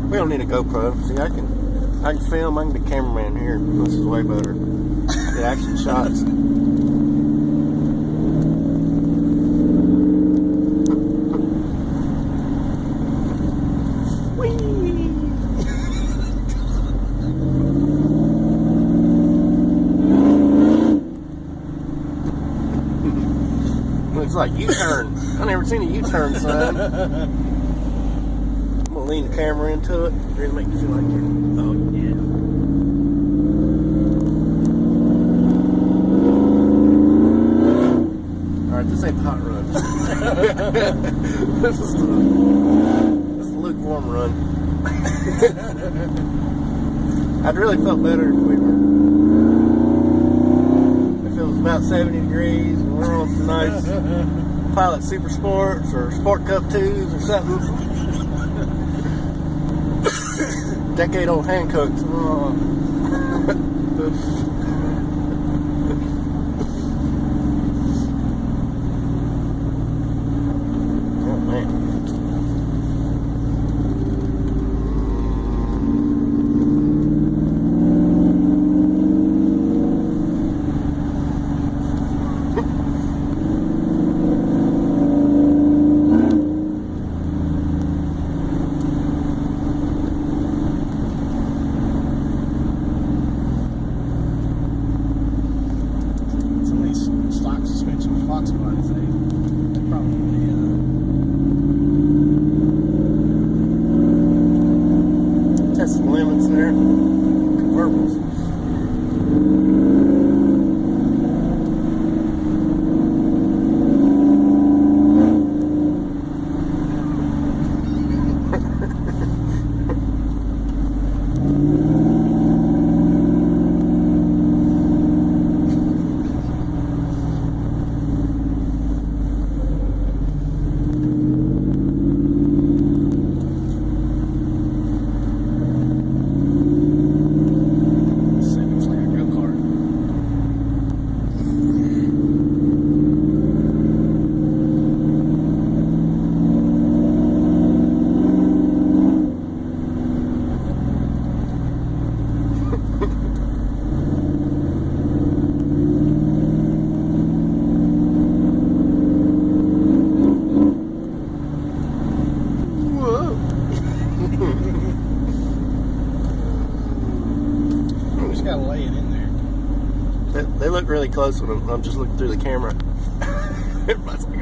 We don't need a GoPro. See, I can film. I can be cameraman here. This is way better. The action shots. Looks like U-turn. I never seen a U-turn sign. I'm gonna lean the camera into it. Really make you feel like you're. Oh yeah. All right, this ain't the hot run. This is the lukewarm run. I'd really felt better if we were. If it was about 70 degrees and we're on some nice Pilot Super Sports or Sport Cup 2s or something. Decade-old Hancooks. Oh. Oh, man. Stock suspension with Fox bodies, they probably Testing limits there. Convertibles. seems like a go-kart. Whoa. Just gotta lay it in there. They look really close when I'm just looking through the camera. Everybody's like,